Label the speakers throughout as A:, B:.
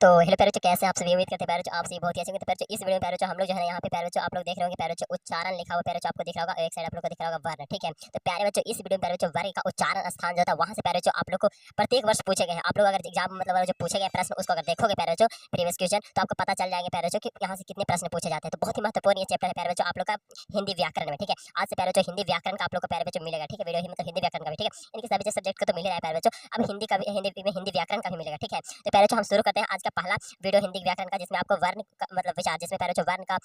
A: तो हेलो प्यारे बच्चों, कैसे हैं आप सभी। उम्मीद करते हैं प्यारे बच्चों आप सभी बहुत ही अच्छे होंगे। तो प्यारे बच्चों इस वीडियो में प्यारे बच्चों हम लोग जो है ना यहाँ पे प्यारे बच्चों आप लोग देख रहे होंगे प्यारे बच्चों उच्चारण लिखा हुआ प्यारे बच्चों आपको दिख रहा होगा और एक साइड आप लोग को दिख रहा होगा वर्ण। ठीक है, तो प्यारे बच्चों इस वीडियो में प्यारे बच्चों वर्ण का उच्चारण स्थान जो था वहाँ से प्यारे बच्चों आप लोग को प्रत्येक वर्ष पूछे गए हैं। आप लोग अगर एग्जाम मतलब जो पूछे गए प्रश्न उसको अगर देखोगे प्यारे बच्चों प्रीवियस क्वेश्चन तो आपको पता चल जाएंगे प्यारे बच्चों कि यहाँ से कितने प्रश्न पूछे जाते हैं। तो बहुत ही महत्वपूर्ण ये चैप्टर है प्यारे बच्चों आप लोग का हिंदी व्याकरण में। ठीक है, आज से प्यारे बच्चों हिंदी व्याकरण का आप लोग को प्यारे बच्चों मिलेगा। ठीक है, वीडियो ही मतलब हिंदी व्याकरण का भी। ठीक है, इनके सभी सब्जेक्ट का तो मिल रहा है प्यारे बच्चों, अब हिंदी का भी हिंदी में हिंदी व्याकरण का भी मिलेगा। ठीक है, तो प्यारे बच्चों हम शुरू करते हैं आज का पहला वीडियो हिंदी व्याकरण का, जिसमें आपको वर्ण मतलब विचार, जिसमें प्यारे बच्चों वर्ण का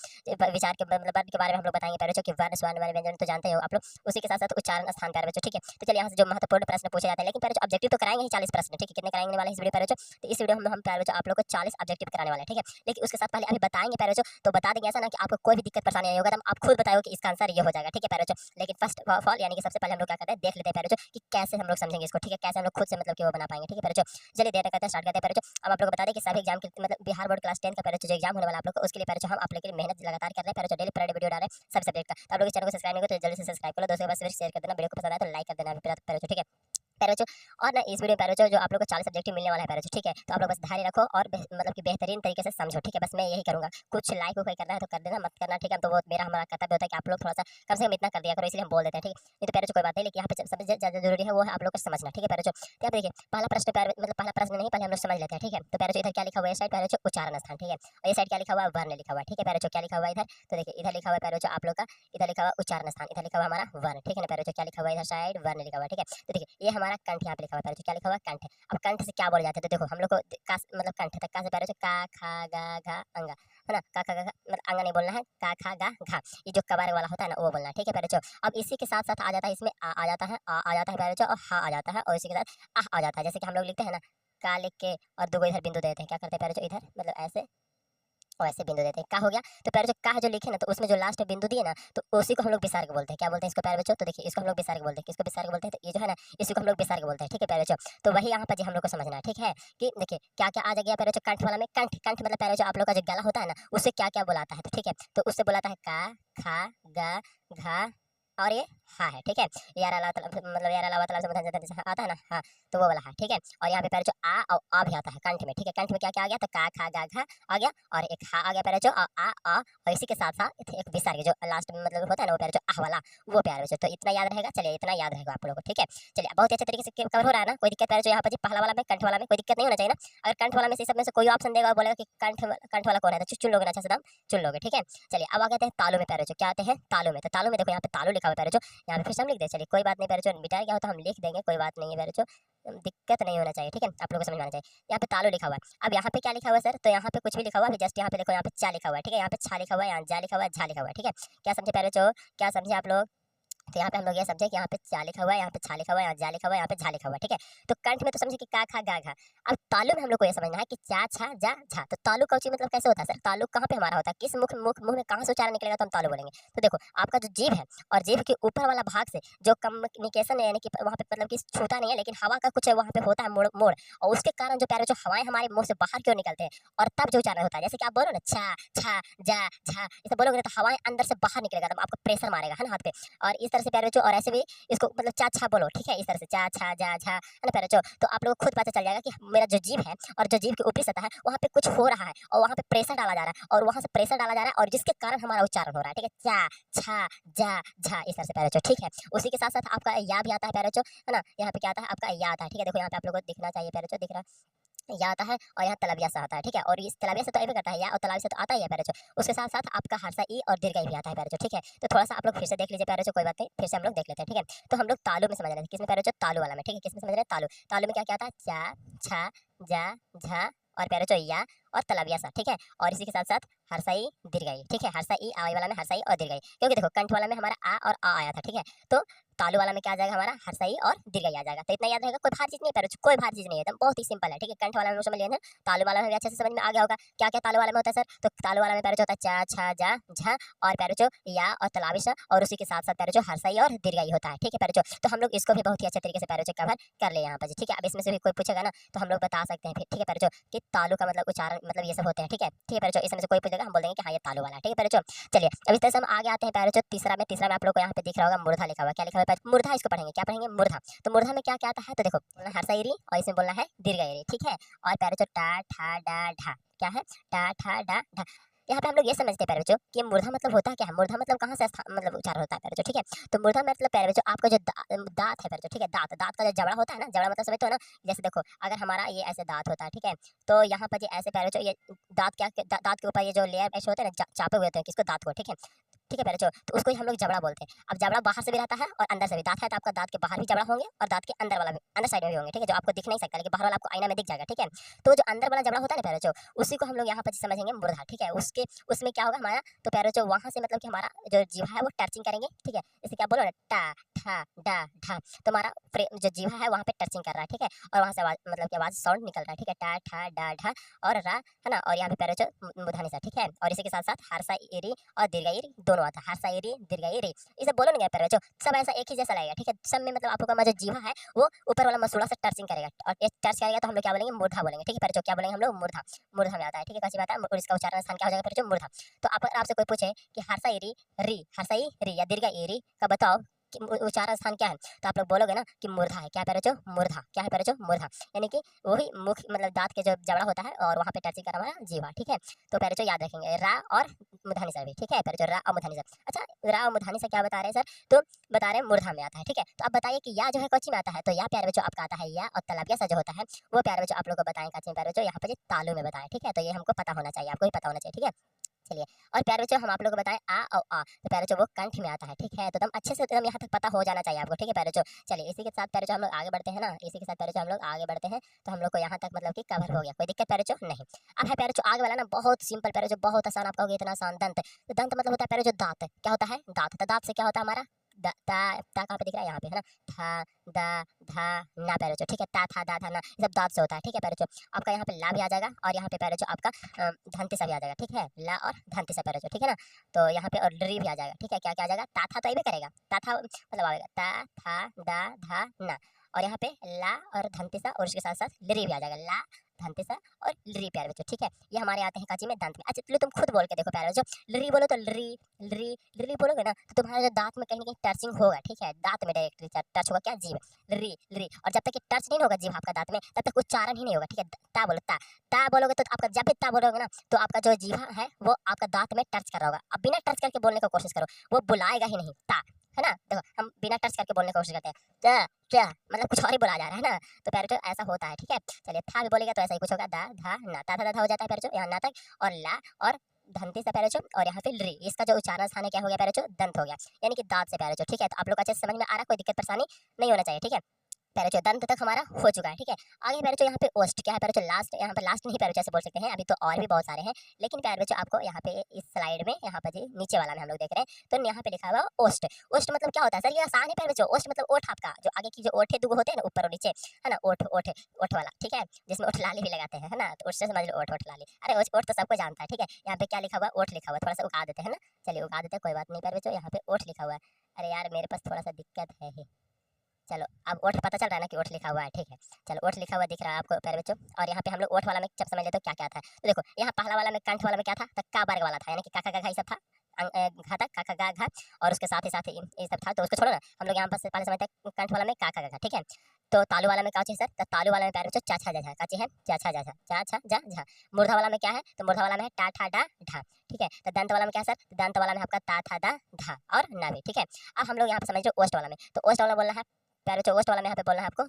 A: विचार के मतलब वर्ण के बारे में हम लोग बताएंगे प्यारे बच्चों कि वर्ण स्वर्ण वाले व्यंजन तो जानते हो आप लोग, उसी के साथ साथ उच्चारण स्थान प्यारे बच्चों। ठीक है, तो चलिए यहाँ से जो महत्वपूर्ण प्रश्न पूछे जाते हैं, लेकिन प्यारे बच्चों ऑब्जेक्टिव तो कराएंगे ही 40 प्रश्न। ठीक है, कितने कराएंगे वाले इस वीडियो प्यारे बच्चों, तो इस वीडियो में हम प्यारे बच्चों आप लोग को 40 ऑब्जेक्टिव कराने वाले हैं। ठीक है, लेकिन उसके साथ पहले अभी बताएंगे प्यारे बच्चों, तो बता देंगे ऐसा ना कि आपको कोई भी दिक्कत परेशानी नहीं होगा, तो आप खुद बताओ कि इसका आंसर ये हो जाएगा। ठीक है प्यारे बच्चों, लेकिन फर्स्ट ऑफ ऑल यानी कि सबसे पहले हम लोग क्या करते हैं देख लेते हैं प्यारे बच्चों कि कैसे हम लोग समझेंगे इसको। ठीक है, कैसे हम लोग खुद से मतलब कि वो बना पाएंगे। ठीक है प्यारे बच्चों, चलिए देर करते हैं, स्टार्ट करते हैं प्यारे बच्चों। अब आप लोग को बता दें कि सभी एग्जाम के मतलब बिहार बोर्ड क्लास 10 का प्यारे बच्चों जो एग्जाम होने वाला आप लोग को, उसके लिए प्यारे बच्चों हम आप लोग के लिए मेहनत लगातार कर रहे हैं प्यारे बच्चों, डेली पर वीडियो डाल रहे हैं सब सब्जेक्ट का। तो आप लोग इस चैनल को सब्सक्राइब नहीं करो तो जल्दी से सब्सक्राइब करो, दोस्तों के पास शेयर कर देना, वीडियो को पसंद आए तो लाइक कर देना प्यारे बच्चों। ठीक है प्यारे बच्चों, और ना इस वीडियो में प्यारे बच्चों जो आप लोग को 40 सब्जेक्ट मिलने वाला है प्यारे बच्चों। ठीक है, तो आप लोग बस धैर्य रखो और मतलब कि बेहतरीन तरीके से समझो। ठीक है, बस मैं यही करूंगा, कुछ लाइक वाइक करना है तो कर देना, मत करना। ठीक है, तो वो मेरा हमारा कर्तव्य होता है कि आप लोग थोड़ा सा कम से कम इतना कर दिया करो, इसलिए हम बोल देते हैं। ठीक है, ये तो प्यारे बच्चों कोई बात नहीं, लेकिन यहाँ पे सबसे ज्यादा जरूरी है वो है आप लोग को समझना। ठीक है प्यारे बच्चों, तो यहाँ पे देखिए पहला प्रश्न प्यारे मतलब पहला प्रश्न नहीं, पहले हम लोग समझ लेते हैं। ठीक है, तो प्यारे बच्चों इधर क्या लिखा हुआ है, साइड प्यारे बच्चों उच्चारण स्थान। ठीक है, और ये साइड क्या लिखा हुआ है, वर्ण लिखा हुआ है। ठीक है प्यारे बच्चों, क्या लिखा हुआ है इधर, तो देखिए इधर लिखा हुआ है प्यारे बच्चों आप लोग का, इधर लिखा हुआ है उच्चारण स्थान, इधर लिखा हुआ है हमारा वर्ण। ठीक है ना प्यारे बच्चों, क्या लिखा हुआ है इधर साइड वर्ण लिखा हुआ है। ठीक है, तो देखिए ये हमारा कंठ यहाँ पे लिखा हुआ है प्यारे बच्चों, क्या लिखा हुआ है कंठ। अब कंठ से क्या बोले जाते हैं, तो देखो हम लोग को का मतलब कंठ तक का से प्यारे बच्चों का खा गा घा अंगा है ना, का खा गा मतलब अंगा नहीं बोलना है, का खा गा घा, ये जो कबार वाला होता है ना वो बोलना है। ठीक है प्यारे बच्चों, अब इसी के साथ साथ आ जाता है इसमें आ जाता है, आ जाता है प्यारे बच्चों, और हा आ जाता है, और इसी के साथ आ जाता है। जैसे कि हम लोग लिखते हैं ना का लिख के और दो इधर बिंदु देते हैं, क्या करते हैं प्यारे बच्चों इधर मतलब ऐसे और ऐसे बिंदु देते हैं, का हो गया। तो प्यारे जो का जो लिखे ना, तो उसमें जो लास्ट में बिंदु दिए ना, तो उसी को हम लोग विसर्ग बोलते हैं। क्या बोलते हैं इसको प्यारे बच्चों, तो देखिए इसको हम लोग विसर्ग बोलते हैं। किसको विसर्ग बोलते हैं, तो ये जो है ना इसी को हम लोग विसर्ग बोलते हैं। ठीक है प्यारे बच्चों, तो वही यहाँ पर जी हम लोग को समझना है। ठीक है, कि देखिए क्या क्या आ गया प्यारे बच्चों कंठ वाला में, कंठ कंठ मतलब प्यारे जो आप लोग का जो गला होता है ना उससे क्या क्या बुलाता है। तो ठीक है, तो उससे बुलाता है का खा गा घा और ये हा है। ठीक है, यार अल्लाह ताला मतलब यार अल्लाह ताला से मतलब जैसे आता है ना हाँ, तो वो वाला है। ठीक है, और यहाँ पे प्यारे जो आ और आ भी आता है कंठ में। ठीक है, कंठ में क्या क्या आ गया, तो का खा गा घा आ गया, और एक हा आ गया प्यारे जो आ, और इसी के साथ साथ एक विसर्ग जो लास्ट में मतलब होता है ना वो प्यारे जो आह वाला, वो प्यारे बच्चों। तो इतना याद रहेगा, चलिए इतना याद रहेगा आप लोगों को। ठीक है, चलिए बहुत ही अच्छे तरीके से कवर हो रहा है ना, कोई दिक्कत प्यारे जो यहाँ पर जी पहला वाला में कंठ वाला में कोई दिक्कत नहीं होना चाहिए ना। अगर कंठ वाला में से सब में से कोई ऑप्शन देगा और बोलेगा कि कंठ वाला कौन है, तो चुन लोगे ना, अच्छा से नाम चुन लोगे। ठीक है, चलिए अब आ गए हैं तालु में प्यारे जो, क्या आते हैं तालु में। तो तालु में देखो यहाँ पे तालु लिखा हुआ है प्यारे जो, यहाँ पे फिर से हम लिख दे, चलिए कोई बात नहीं प्यारे जो, बिटाया क्या होता है हम लिख देंगे, कोई बात नहीं है प्यारे जो, दिक्कत नहीं होना चाहिए। ठीक है, आप लोगों को समझ में आना चाहिए। यहाँ पे तालु लिखा हुआ है, अब यहाँ पे क्या लिखा हुआ है सर, तो यहाँ पे कुछ भी लिखा हुआ है, जस्ट यहाँ पे देखो यहाँ पे चा लिखा हुआ है। ठीक है, यहाँ पे छा लिखा हुआ है, यहाँ जा लिखा हुआ है, झा लिखा हुआ है। ठीक है, क्या समझे प्यारे जो, क्या समझे आप लोग। तो यहाँ पे हम लोग ये समझे कि यहाँ पे चा लिखा हुआ है, यहाँ पे छा लिखा हुआ है, यहाँ जा लिखा हुआ है, यहाँ पे झा लिखा हुआ है। ठीक है, तो कंठ में तो समझे कि का खा गा घा। अब तालु में हम लोग को ये समझना है कि चा छा जा झा। तो तालु का उच्चारण मतलब कैसे होता है सर, तालु कहाँ पे हमारा होता है, किस मुंह में कहाँ से उच्चारण निकलेगा तो हम तालु बोलेंगे। तो देखो आपका जो जीभ है और जीभ के ऊपर वाला भाग से जो कम्युनिकेशन है, यानी कि वहाँ पे मतलब कि छूता नहीं है, लेकिन हवा का कुछ वहाँ पे होता है मोड़ मोड़, और उसके कारण जो प्यारे जो हवाएं हमारे मुंह से बाहर क्यों निकलते हैं, और तब जो उच्चारण होता है, जैसे कि आप बोलो ना छा छा जा झा, इसे बोलोगे ना तो हवाएं अंदर से बाहर निकलेगा, तो आपको प्रेशर मारेगा है ना हाथ पे, और इस तरह से प्यारे बच्चों, और ऐसे भी इसको मतलब चा छा बोलो। ठीक है, इस तरह से चा छा जा झा है ना प्यारे बच्चों, तो आप लोग को खुद पता चल जाएगा कि मेरा जो जीभ है और जो जीभ की ऊपरी सतह है वहाँ पे कुछ हो रहा है, और वहाँ पे प्रेशर डाला जा रहा है, और वहाँ से प्रेशर डाला जा रहा है, और जिसके कारण हमारा उच्चारण हो रहा है। ठीक है, चा छा जा झा इस तरह से प्यारे बच्चों। ठीक है, उसी के साथ साथ आपका या भी आता है प्यारे बच्चों, है ना, यहाँ पे क्या आता है आपका या आता है। ठीक है, देखो यहाँ पे आप लोगों को दिखना चाहिए प्यारे बच्चों, दिख रहा है या आता है, और यहाँ तलबिया से आता है। ठीक है, और इस तलबिया से तो ऐसे करता है या, और तलबिया से तो आता ही है प्यारे बच्चों, उसके साथ साथ आपका हर्षा ई और दीर्घ ई भी आता है प्यारे बच्चों। ठीक है, तो थोड़ा सा आप लोग फिर से देख लीजिए प्यारे बच्चों, कोई बात नहीं, फिर से हम लोग देख लेते हैं। ठीक है, तो हम लोग तालु में समझ रहे थे, किसमें प्यारे बच्चों, तालु वाला में। ठीक है, किसमें समझ रहे हैं, तालु। तालु में क्या क्या आता है, चा छा जा झा और प्यारे बच्चों या और तलबिया सा। ठीक है, और इसी के साथ साथ हर्षाई दीर्घाई। ठीक है, हर्षाई आई वाला में हर्षाई और दीर्घाई, क्योंकि देखो कंठ वाला में हमारा आ और आ आया था। ठीक है, तो तालु वाला में क्या आ जाएगा हमारा हर्षाई और दीर्घाई आ जाएगा। तो इतना याद रहेगा, कोई भारी चीज नहीं है प्यारे बच्चों, कोई भारी चीज नहीं है, एकदम बहुत ही सिंपल है। ठीक है, कंठ वाला में समझ लिया ना, तालु वाला में भी अच्छे से समझ में आ गया होगा क्या क्या तालु वाला में होता है सर। तो तालु वाला में प्यारे बच्चों होता है चा छा जा झा और प्यारे बच्चों या और तलाविश, और उसी के साथ साथ प्यारे बच्चों हर्षाई और दीर्घाई होता है। ठीक है प्यारे बच्चों, तो हम लोग इसको भी बहुत ही अच्छे तरीके से प्यारे बच्चों कवर कर ले यहाँ पर। ठीक है, अब इसमें से भी कोई पूछेगा ना तो हम लोग बता सकते हैं फिर। ठीक है प्यारे बच्चों, कि तालु का मतलब उच्चारण मतलब ये सब होते हैं। ठीक है, ठीक है प्यारे बच्चों, इसमें से कोई पूछेगा हम बोल देंगे कि हाँ ये तालु वाला है। ठीक है प्यारे बच्चों, चलिए अब इस तरह से हम आगे आते हैं प्यारे बच्चों तीसरा में। तीसरा में आप लोग को यहाँ पे दिख रहा होगा मूर्धा लिखा हुआ, क्या लिखा हुआ मूर्धा इसको पढ़ेंगे, क्या पढ़ेंगे? मूर्धा। तो मूर्धा में क्या क्या आता है? तो देखो हर्षा इरी और इसमें बोलना है दीर्घ इरी, ठीक है। और प्यारे बच्चों टा ठा डा ढा, क्या है? टा ठा डा ढा। यहाँ पे हम लोग ये समझते हैं प्यारे बच्चों कि मूर्धा मतलब होता क्या है? मूर्धा मतलब कहाँ से मतलब उच्चारण होता है प्यारे बच्चों, ठीक है। तो मूर्धा मतलब प्यारे बच्चों आपका जो दांत है प्यारे बच्चों, ठीक है, दांत दांत का जो जबड़ा होता है ना, जबड़ा मतलब समझते हो ना। जैसे देखो अगर हमारा ये ऐसे दांत होता है, ठीक है, तो यहाँ पर ये ऐसे प्यारे बच्चों ये दांत क्या दांत के ऊपर ये जो लेयर ऐसे होते हैं ना, चापे हुए होते हैं, किसको? दांत को, ठीक है। ठीक है प्यारे बच्चों, तो उसको ही हम लोग जबड़ा बोलते हैं। अब जबड़ा बाहर से भी रहता है और अंदर से भी। दांत है तो आपका दांत के बाहर भी जबड़ा होंगे और दांत के अंदर वाला भी, अंदर साइड में भी होंगे, ठीक है, जो आपको दिख नहीं सकता लेकिन बाहर वाला आपको आईना में दिख जाएगा, ठीक है। तो जो अंदर वाला जबड़ा होता है ना प्यारे बच्चों, उसी को हम लोग यहाँ पर समझेंगे मूर्धा, ठीक है। उसके उसमें क्या होगा हमारा? तो प्यारे बच्चों वहाँ से मतलब कि हमारा जो जीवा है वो टर्चिंग करेंगे, ठीक है। जैसे क्या बोलो ना, टा ठा डा ढा, तो हमारा जो जीवा है वहाँ पे टर्चिंग कर रहा है, ठीक है, और वहाँ से आवाज मतलब कि आवाज साउंड निकल रहा है, ठीक है, टा ठा डा ढा और रा, है ना। और यहाँ पे प्यारे बच्चों मूर्धन्य सा, ठीक है। और इसी के साथ साथ हर्षा इरी और दीर्घ इरी दोनों आता है। हर्षा इरी दीर्घ इरी, ये सब बोलो नहीं प्यारे बच्चों, सब ऐसा एक ही जैसा लगेगा, ठीक है। सब में मतलब आप लोग का जो जीवा है वो ऊपर वाला मसूड़ा से टर्चिंग करेगा और ये टच करेगा तो हम लोग क्या बोलेंगे? मूर्धा बोलेंगे, ठीक है प्यारे बच्चों। क्या बोलेंगे हम लोग? मूर्धा। मूर्धा में आता है, ठीक है, कैसी बात है। और इसका उच्चारण स्थान क्या हो जाएगा प्यारे बच्चों? मूर्धा। तो आपसे कोई पूछे कि हर्षा इरी री, हर्षा री या दीर्घ इरी का बताओ कि उच्चारण स्थान क्या है, तो आप लोग बोलोगे ना कि मूर्धा है। क्या प्यारे बच्चों? मूर्धा। क्या है प्यारे बच्चों? मूर्धा। यानी कि वही मुख मतलब दांत के जो जबड़ा होता है और वहाँ पे टचिंग कर हमारा जीवा, ठीक है। तो प्यारे बच्चों याद रखेंगे रा और मूर्धन्य सा भी, ठीक है प्यारे बच्चों, रा और मूर्धन्य सा। अच्छा, रा और मूर्धन्य सा क्या बता रहे हैं सर? तो बता रहे हैं मूर्धा में आता है, ठीक है। तो आप बताइए कि या जो है कौची में आता है? तो या प्यारे बच्चों आपका आता है या, और तलबिया सा जो होता है वो प्यारे बच्चों आप लोग को बताएं काची में प्यारे बच्चों, यहाँ पे तालु में बताएं, ठीक है। तो ये हमको पता होना चाहिए, आपको भी पता होना चाहिए, ठीक है। चलिए, और प्यारे बच्चों हम आप लोग को बताएं आ और आ, तो प्यारे बच्चों वो कंठ में आता है, ठीक है। तो एकदम अच्छे से एकदम यहाँ तक पता हो जाना चाहिए आपको, ठीक है प्यारे बच्चों। चलिए इसी के साथ प्यारे बच्चों हम लोग आगे बढ़ते हैं ना, इसी के साथ प्यारे बच्चों हम लोग आगे बढ़ते हैं। तो हम लोग को यहाँ तक मतलब कि कवर हो गया, कोई दिक्कत प्यारे बच्चों नहीं। अब है प्यारे बच्चों आगे वाला ना बहुत सिंपल प्यारे बच्चों, बहुत आसान। आपका हो गया इतना आसान, दंत। तो दंत मतलब होता है प्यारे बच्चों दांत, क्या होता है? दांत। तो दांत से क्या होता है हमारा? ता ता कहाँ पे दिख रहा है? यहाँ पे, है ना। था दा धा ना प्यारे बच्चों, ठीक है। ता था दा धा ना, ये सब दांत से होता है, ठीक है प्यारे बच्चों। आपका यहाँ पे ला भी आ जाएगा और यहाँ पे प्यारे बच्चों आपका धंती सा भी आ जाएगा, ठीक है। ला और धंती सा प्यारे बच्चों, ठीक है ना। तो यहाँ पे और री भी आ जाएगा, ठीक है। क्या क्या आ जाएगा? ता था तो ये भी करेगा, ता था मतलब आएगा ता था दा धा ना, और यहाँ पे ला और धंती सा और उसके साथ साथ लरी भी आ जाएगा, ला धंती सा और लरी प्यारे बच्चों, ठीक है। ये हमारे आते हैं काची में दंत में। अच्छा चलो तुम खुद बोल के देखो प्यारे बच्चों, लरी बोलो तो लरी लरी लरी बोलोगे ना तो तुम्हारा जो दांत में कहीं ना कहीं टचिंग होगा, ठीक है। दांत में डायरेक्टली टच होगा, क्या? जीभ। लरी लरी, और जब तक ये टच नहीं होगा जीभ आपका दांत में तब तक उच्चारण ही नहीं होगा, ठीक है। ता बोलो ता, ता बोलोगे तो आपका जब भी ता बोलोगे ना तो आपका जो जीवा है वो आपका दांत में टच कर रहा होगा। अब बिना टच करके बोलने की कोशिश करो, वो बुलाएगा ही नहीं ता, है ना। देखो हम बिना टच करके बोलने की कोशिश करते हैं, क्या क्या मतलब कुछ और ही बोला जा रहा है ना। तो प्यारे बच्चों ऐसा होता है, ठीक है। चलिए था भी बोलेगा तो ऐसा ही कुछ होगा, दा धा ना, ता था दा था हो जाता है प्यारे बच्चों यहाँ ना तक, और ला और धंती से प्यारे बच्चों, और यहाँ पे री, इसका जो उच्चारण स्थान है क्या हो गया प्यारे बच्चों? दंत हो गया, यानी कि दांत से प्यारे बच्चों, ठीक है। तो आप लोग अच्छे से समझ में आ रहा है, कोई दिक्कत परेशानी नहीं होना चाहिए, ठीक है। प्यारे बच्चों दंत तक हमारा हो चुका है, ठीक है। आगे प्यारे बच्चों यहाँ पे ओस्ट, क्या है प्यारे बच्चों? लास्ट। यहाँ पे लास्ट नहीं प्यारे बच्चों ऐसे बोल सकते हैं, अभी तो और भी बहुत सारे हैं, लेकिन प्यारे बच्चों आपको यहाँ पे इस स्लाइड में यहाँ पर जी नीचे वाला में हम लोग देख रहे हैं, तो यहाँ पे लिखा हुआ ओस्ट। ओस्ट मतलब क्या होता है सर? ये आसान है प्यारे बच्चों। ओस्ट मतलब ओठ, आपका जो आगे की जो ओठे दुगो होते हैं ना ऊपर और नीचे, है ना, ओठ ओठ ओठ वाला, ठीक है, जिसमें ओठ लाली भी लगाते हैं, है ना। तो उससे समझ लो ओठ ओठ लाली, अरे ओठ तो सबको जानता है, ठीक है। यहाँ पे क्या लिखा हुआ? ओठ लिखा हुआ, थोड़ा सा उगा देते हैं ना, चलिए उगा देते हैं, कोई बात नहीं प्यारे बच्चों। यहाँ पे ओठ लिखा हुआ है, अरे यार मेरे पास थोड़ा सा दिक्कत है ही, चलो अब ओठ पता चल रहा है ना कि ओठ लिखा हुआ है, ठीक है। चलो ओठ लिखा हुआ दिख रहा है आपको प्यारे बच्चों। और यहाँ पे हम लोग ओठ वाला में जब समझ लेते हो क्या क्या था, तो देखो यहाँ पहला वाला में कंठ वाला में क्या था? तो का वर्ग वाला था, यानी कि का गा घा सब था, घा तक का गा घा, और उसके साथ ही ये सब था। तो उसको छोड़ो ना, हम लोग यहाँ पर पहले समझते हैं कंठ वाला में का गा घा, ठीक है। तो तालू वाला में क्या चीज सर? तो तालू वाला में प्यारे बच्चों चा छा जा झा, का चीज है? चा छा जा झा, चा छा जा झा। मूर्धा वाला में क्या है? तो मूर्धा वाला में है टा ठा डा ढा, ठीक है। तो दंत वाला में क्या है सर? तो दंत वाला में आपका ता था दा धा और ना भी, ठीक है। अब हम लोग यहाँ पे समझ लो ओस्ट वाला में, तो ओस्ट वाला बोलना है प्यारे बच्चों, ओस्ट वाला में यहाँ पे बोलना है आपको,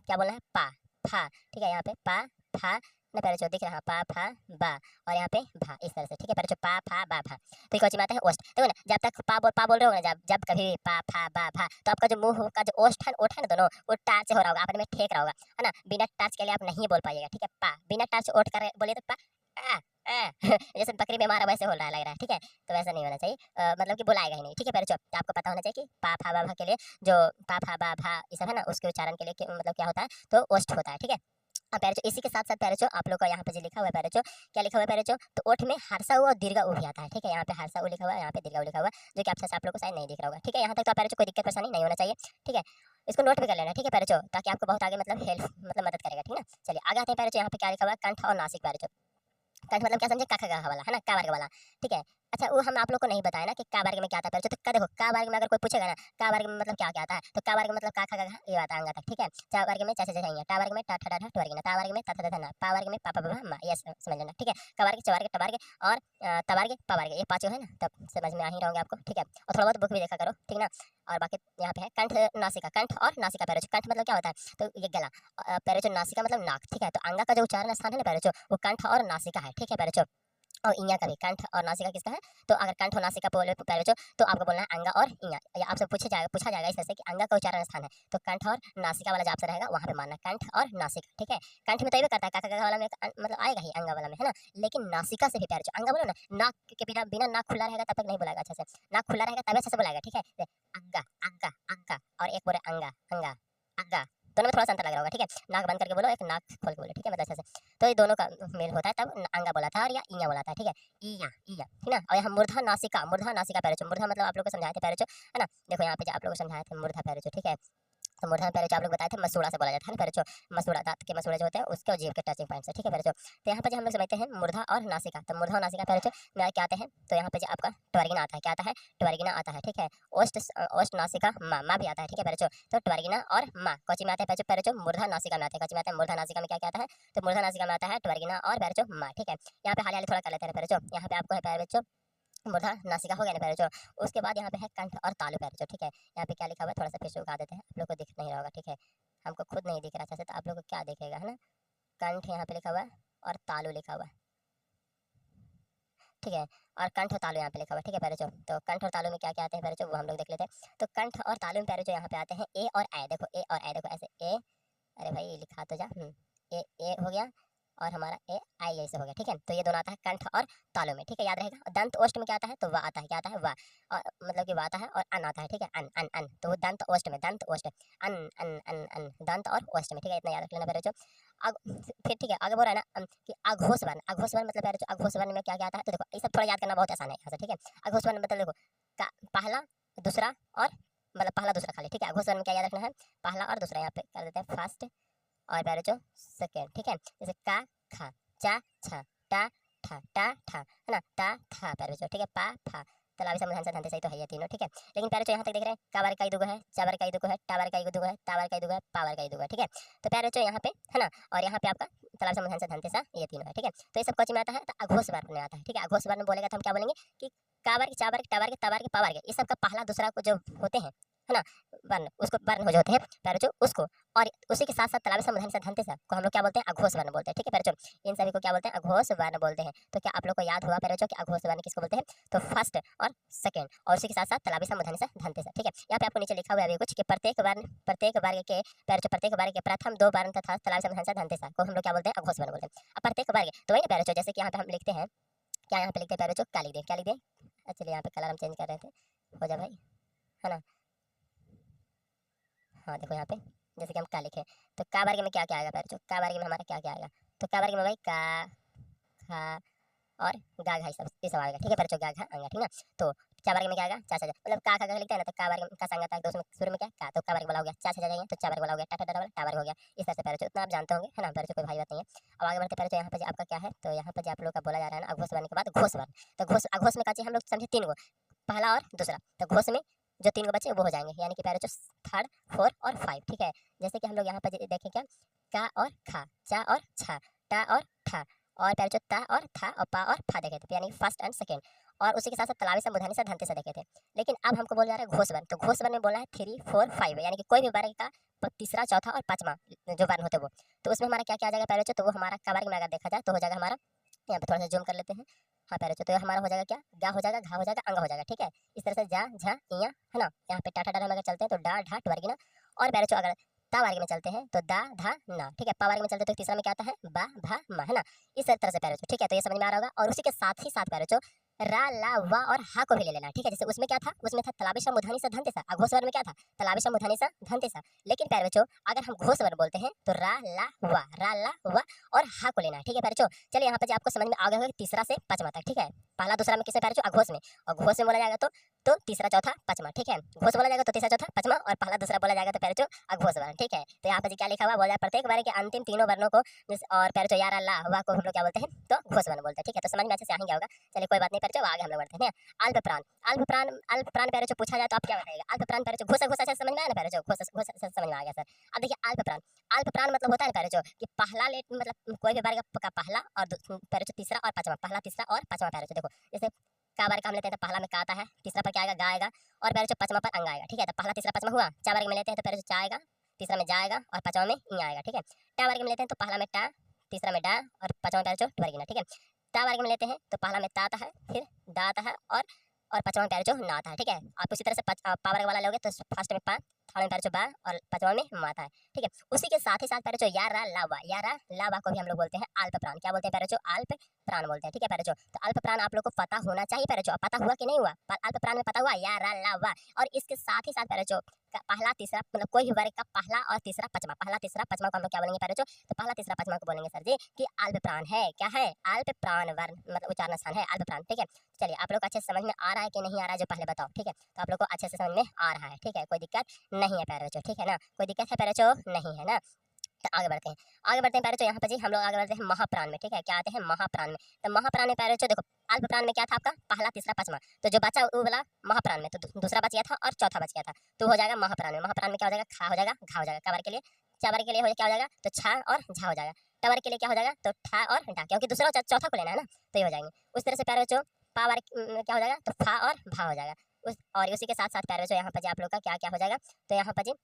A: क्या बोलना है? पा फा, ठीक है। यहाँ पे पा फा ना प्यारे बच्चों दिख रहा है, पा फा बा, और यहाँ पे भा, इस तरह से, ठीक है प्यारे बच्चों, पा फा बा भा। तो कौन सी बात है? ओस्ट। देखो ना, जब तक पा बोल रहे हो ना, जब जब कभी पा फा बा भा, तो आपका जो मुंह का जो ओस्ट है ओठ है ना दोनों, वो टच हो रहा होगा, आपने में ठेक रहा होगा, है ना। बिना टच के लिए आप नहीं बोल पाइएगा, ठीक है। पा बिना टच ओठ कर बोलिए तो पा आ, आ, जैसे बकरी में मारा वैसे हो रहा है, लग रहा है, ठीक है। तो वैसा नहीं होना चाहिए, मतलब कि बुलाएगा ही नहीं, ठीक है प्यारे बच्चों। तो आपको पता होना चाहिए कि पा फा बा भा के लिए जो पा फा बा भा ये सब है ना, उसके उच्चारण के लिए मतलब क्या होता है? तो ओष्ठ होता है, ठीक है। अब प्यारे बच्चों इसी के साथ साथ प्यारे बच्चों आप लोग का यहाँ पे जो लिखा हुआ है प्यारे बच्चों, क्या लिखा हुआ है प्यारे बच्चों? तो ओठ में हर्षा उ और दीर्घ उ भी आता है, ठीक है। यहाँ पे हर्षा उ लिखा हुआ है, यहाँ पे दीर्घ उ लिखा हुआ है, जो कि आप लोग को शायद नहीं दिख रहा होगा, ठीक है। यहाँ तक तो प्यारे बच्चों कोई दिक्कत परेशानी नहीं होना चाहिए, ठीक है। इसको नोट भी कर लेना, ठीक है प्यारे बच्चों, ताकि आपको बहुत आगे मतलब हेल्प मतलब मदद करेगा, ठीक है ना। चलिए आगे आते हैं प्यारे बच्चों, यहाँ पे क्या लिखा हुआ है? कंठ और नासिक प्यारे बच्चों। कंठ मतलब क्या समझे? का खा गा वाला, है ना, का वर्ग वाला, ठीक है। अच्छा वो हम आप लोग को नहीं बताया ना कि का वर्ग में क्या आता है पहले तो का देखो का वर्ग में अगर कोई पूछेगा ना का वर्ग में मतलब क्या क्या आता है तो का वर्ग में मतलब का खा गा घा ये आता है अंगा तक ठीक है चा वर्ग में चा चा चा टा वर्ग में टा ठा डा ढा ट वर्ग में ता वर्ग में ता था धा ना पा वर्ग में पा पा भा मा ये समझ लेना ठीक है का वर्ग च वर्ग ट वर्ग और त वर्ग पा वर्ग ये पांचों है ना तब समझ में आ ही रहोगे आपको ठीक है और थोड़ा बहुत बुक भी देखा करो ठीक ना और बाकी यहाँ पे है कंठ नासिका कंठ और नासिका पैरोच कंठ मतलब क्या होता है तो ये गला पैरोच नासिका मतलब नाक ठीक है तो अंगा का जो उच्चारण स्थान है ना पैरोच वो कंठ और नासिका है ठीक है पैरोच और इया का भी कंठ और नासिका किसका है तो अगर कंठ और नासिका बोले पहले तो आपको बोलना है अंगा और इया या आपसे पूछा जाएगा इस तरह से कि अंगा का उच्चारण स्थान है तो कंठ और नासिका वाला जो आपसे रहेगा वहां पे मानना कंठ और नासिका ठीक है कंठ में तो ये करता है काका वाला में मतलब आएगा ही अंगा वाला में है ना लेकिन नासिका से भी पैर अंगा बोलो ना नाक के बिना बिना नाक खुला रहेगा तब तक नहीं बोलेगा अच्छे से नाक खुला रहेगा तब अच्छे से बोलेगा ठीक है अंगा अंगा अंगा और एक बोले अंगा अंगा अंगा दोनों में थोड़ा सा अंतर लग रहा होगा ठीक है नाक बंद करके बोलो एक नाक खोल के बोलो ठीक है मतलब अच्छे से तो ये दोनों का मेल होता है तब अंगा बोला था और या इया बोला था ठीक है इया इया ठीक ना और यहाँ मूर्धा नासिका पैरोचो मूर्धा मतलब आप लोग को समझाए थे पैरोचो है ना देखो यहाँ पे आप लोग को समझाए थे मूर्धा पैरोचो ठीक है तो मूर्धा पैरोचो आप लोग बताए थे मसूड़ा से बोला जाता है ना पैरोचो मसूड़ा दांत के मसूड़े जो होते हैं उसके और जीभ के टचिंग पॉइंट से ठीक है पैरोचो तो यहाँ पे जो हम लोग समझते हैं मूर्धा और नासिका तो मूर्धा और नासिका पैरोचो में क्या आते हैं तो यहाँ पे जो आपका ट्वर्गिना आता है क्या आता है ट्वर्गिना आता है ठीक है ओस्ट ओस्ट नासिका माँ भी आता है ठीक है पैरोचो तो ट्वर्गिना और माँ कौची में आता है पैरोचो पैरोचो मूर्धा नासिका में आता है कौची में आता है मूर्धा नासिका में क्या क्या आता है तो मूर्धा नासिका में आता है ट्वर्गिना और पैरोचो माँ ठीक है यहाँ पे हाल थोड़ा कर लेते हैं पैरोचो यहाँ पे आपको है पैरोचो मूर्धा नासिका हो गया ना पैरोचो उसके बाद यहाँ पे है कंठ और तालु पैरोचो ठीक है यहाँ पे क्या लिखा हुआ है थोड़ा सा फिर से उगा देते हैं आप लोग को दिख नहीं रहा होगा ठीक है हमको खुद नहीं दिख रहा अच्छा से तो आप लोग को क्या दिखेगा है ना कंठ यहाँ पे लिखा हुआ है और तालु लिखा हुआ है ठीक है और कंठ और तालु यहाँ पे लिखा हुआ है ठीक है पैरोचो तो कंठ और तालु में क्या क्या आते हैं पैरोचो वो हम लोग देख लेते हैं तो कंठ और तालु में पैरोचो यहाँ पे आते हैं ए और ए देखो ए और ए देखो ऐसे ए अरे भाई लिखा तो जा ए हो गया और हमारा ए आई ऐसे हो गया ठीक है तो ये दोनों आता है कंठ और तालु में ठीक है याद रहेगा दंत ओष्ठ में क्या आता है तो वाह आता है क्या आता है वाह और मतलब कि वाह आता है और अन आता है ठीक है अन अन अन तो वो दंत ओष्ठ में दंत ओष्ठ अन अन अन अन दंत और ओष्ठ में ठीक है इतना याद रख लेना पहले जो फिर ठीक है आगे बोल रहा है ना कि अघोष वर्ण मतलब पहले अघोष वर्ण में क्या क्या आता है तो देखो ये सब थोड़ा याद करना बहुत आसान है यहाँ से ठीक है अघोष वर्ण मतलब देखो पहला दूसरा और मतलब पहला दूसरा खाली ठीक है अघोष वर्ण में क्या याद रखना है पहला और दूसरा यहाँ पे कर देते हैं फर्स्ट और पहले जो सेकेंड ठीक है जैसे का खा चा छा टा ठा है ना ता था पहले जो ठीक है पा फा तलावी समुधान से धंते सही तो है ये तीनों ठीक है लेकिन पहले जो यहाँ तक देख रहे हैं कावर का दुगो है चावर का दुगो है टावर का दुगो है तावर का दुगो है पावर का दुगो है ठीक है तो पहले जो यहाँ पे है ना और यहाँ पे आपका तलावी समुधान से धंते सा ये तीनों है ठीक है तो ये सब कौच में आता है तो अघोष वर्ण में आता है ठीक है अघोष वर्ण बोलेगा तो हम क्या बोलेंगे कि कावर चावर टावर के तवर के पावर के ये सब का पहला दूसरा को जो होते हैं है ना वर्ण उसको वर्ण हो जाते हैं पहले जो उसको और उसी के साथ साथ तलावी समुधान से धंते सा को हम लोग क्या बोलते हैं अघोष वर्ण बोलते हैं ठीक है पहले जो इन सभी को क्या बोलते हैं अघोष वर्ण बोलते हैं तो क्या आप लोग को याद हुआ पहले जो कि अघोष वर्ण किसको बोलते हैं तो फर्स्ट और सेकंड और उसी के साथ साथ तलावी समुधान से धंते सा ठीक है यहाँ पे आपको नीचे लिखा हुआ है अभी कुछ कि प्रत्येक वर्ग के पहले जो प्रत्येक वर्ग के प्रथम दो वर्ण तथा तलावी समुधान से धंते सा को हम लोग क्या बोलते हैं अघोष वर्ण बोलते हैं अब प्रत्येक वर्ग तो वही ना पहले जो जैसे कि यहाँ पे हम लिखते हैं क्या यहाँ पे लिखते हैं पहले जो क्या लिख दें चलिए यहाँ पे कलर हम चेंज कर रहे थे हो जा भाई है ना हाँ देखो यहाँ पे जैसे कि हम का लिखे तो का वर्ग में क्या क्या आएगा पहले जो का वर्ग में हमारा क्या क्या आएगा तो का वर्ग में भाई का खा और गा घा ये सब आएगा ठीक है पहले जो गा घा आएगा ठीक ना तो चा वर्ग में क्या आएगा चा मतलब का लिखते हैं ना तो का वर्ग का संगत है तो उसमें शुरू में क्या का तो का वर्ग वाला हो गया चा जाएंगे तो चा वर्ग वाला हो गया टाटा वाला टा वर्ग हो गया इस तरह से पहले उतना आप जानते होंगे है ना पहले कोई भाई बात नहीं है अब आगे बढ़ते पहले यहाँ पे आपका क्या है तो यहाँ पे आप लोग का बोला जा रहा है ना अघोष वर्ण के बाद घोष वर्ण तो अघोष में का चीज हम लोग समझे तीन गो पहला और दूसरा तो घोष में जो तीन गो बचे वो हो जाएंगे यानी कि पहले जो थर्ड फोर और फाइव ठीक है जैसे कि हम लोग यहाँ पे देखें क्या का और खा चा और छा टा और ठा और पहले जो ता और था और पा और फा देखे थे यानी फर्स्ट एंड सेकेंड और उसी के साथ साथ तलावी से मुधानी से धंते से देखे थे लेकिन अब हमको बोल जा रहा है घोष वर्ण तो घोष वर्ण में बोला है 3 4 5 यानी कि कोई भी वर्ग का तीसरा चौथा और पांचवा जो वर्ण होते वो तो उसमें हमारा क्या क्या आ जाएगा पहले तो वो हमारा का वर्ग में अगर देखा जाए तो हो जाएगा हमारा यहाँ पे थोड़ा सा जूम कर लेते हैं हाँ पहले तो हमारा हो जाएगा क्या गा हो जाएगा घा हो जाएगा अंग हो जाएगा ठीक है इस तरह से जा झा इया है ना यहाँ पे टाटा डाटा में अगर चलते हैं तो डा ढा ट्वर्गिना और पहले अगर ता वर्ग में चलते हैं तो दा धा ना ठीक है पा वर्ग में चलते हैं तो तीसरा में क्या आता है बा भा मा है ना इस तरह से पैरोचो ठीक है तो ये समझ में आ रहा होगा और उसी के साथ ही साथ पैरोचो रा ला वा और हा को भी ले लेना ठीक है जैसे उसमें क्या था उसमें था तलाबिशा मुधानी सा धंते सा अघोष वर्ण में क्या था तलाबिशा मुधानी सा धंते सा लेकिन पैरोचो अगर हम घोष वर्ण बोलते हैं तो रा ला वा और हा को लेना है ठीक है पैरोचो चलिए यहाँ पे आपको समझ में आ गया होगा तीसरा से पांचवा तक ठीक है पहला दूसरा में किसे पैरोचो अघोष में और घोष में बोला जाएगा तो तीसरा चौथा पांचवा ठीक है घोष बोला जाएगा तो तीसरा चौथा पांचवा और पहला दूसरा बोला जाएगा तो पैरोचो अघोष वर्ण ठीक है तो यहाँ पे क्या लिखा हुआ बोला है प्रत्येक वर्ग के अंतिम तीनों वर्णों को और पैरोचो यार ला वा को हम लोग क्या बोलते हैं तो घोष वर्ण बोलते हैं ठीक है तो समझ में अच्छे से आ ही गया होगा चलिए कोई बात नहीं पैरों आगे हम लोग बढ़ते हैं। अल्प प्राण, अल्प प्राण पैरों पूछा जाए तो आप क्या बताइएगा? अल्प प्राण पैरों घोसा घोसा समझ में आया ना? पैरों घोसा घोसा समझ में आ गया सर। अब देखिए अल्प प्राण मतलब होता है ना पैरों कि पहला लेट मतलब कोई भी बार का पहला और पैरों तीसरा और पांचवा, पहला तीसरा और पांचवा पैरों। देखो जैसे का बार का हम लेते हैं तो पहला में का आता है, तीसरा पर क्या आएगा? गा आएगा, और पैरों पांचवा पर अंग आएगा। ठीक है, तो पहला तीसरा पांचवा हुआ। चा वर्ग में लेते हैं तो पैरों चा आएगा, तीसरा में जा आएगा और पांचवा में ई आएगा। ठीक है, टा वर्ग में लेते हैं तो पहला में टा, तीसरा में डा और पांचवा पैरों वर्ग। ठीक है, टा वर्ग में लेते हैं तो पहला में ता आता है, फिर दा आता है और पांचवा पैरों ना आता है। ठीक है, आप उसी तरह से पा वर्ग वाला लोगे तो फर्स्ट में पा, थर्ड में पैरों बा और पांचवा में मा आता है। ठीक है, उसी के साथ ही साथ पैरों यारा लावा को भी हम लोग बोलते हैं अल्प प्राण। क्या बोलते हैं पैरों? अल्प प्राण बोलते हैं। ठीक है पैरों, तो अल्प प्राण आप लोग को पता होना चाहिए पैरों। पता हुआ कि नहीं हुआ? अल्प प्राण में पता हुआ यारा लावा। और इसके साथ ही साथ पैरों पहला तीसरा मतलब कोई भी वर्ग का पहला और तीसरा पांचवा, पहला तीसरा पांचवा को हम लोग क्या बोलेंगे पैरों? तो पहला तीसरा पांचवा को बोलेंगे सर जी कि अल्प प्राण है। क्या है? अल्प प्राण वर्ण मतलब उच्चारण स्थान है अल्प प्राण। ठीक है, चलिए आप लोग को अच्छे से समझ में आ रहा है कि नहीं आ रहा है जो पहले बताओ। ठीक है, तो आप लोग को अच्छे से समझ में आ रहा है। ठीक है, कोई दिक्कत नहीं है पैरों। ठीक है ना, कोई दिक्कत है पैरों? नहीं है ना। तो आगे बढ़ते हैं, पैरों यहाँ पर जी हम लोग आगे बढ़ते हैं महाप्राण में। ठीक है, क्या आते हैं? महाप्राण में। तो महाप्राण में पैरों देखो अल्प प्राण में क्या था आपका? पहला तीसरा पांचवा, तो जो बचा वो वाला महाप्राण में, तो दूसरा बच गया था और चौथा बच गया था, तो हो जाएगा महाप्राण में। महाप्राण में क्या हो जाएगा? खा हो जाएगा, घा हो जाएगा। कबर के लिए चावर के लिए हो क्या हो जाएगा? तो छा और झा हो जाएगा। टवर के लिए क्या हो जाएगा? तो ठा और डा, क्योंकि दूसरा चौथा को लेना है ना, तो ये हो जाएंगे। उस तरह से पैरों पावर क्या हो जाएगा? तो फा और भा हो जाएगा। और उसी के साथ साथ पैरों यहाँ पर आप लोग का क्या क्या हो जाएगा? तो यहाँ पर जी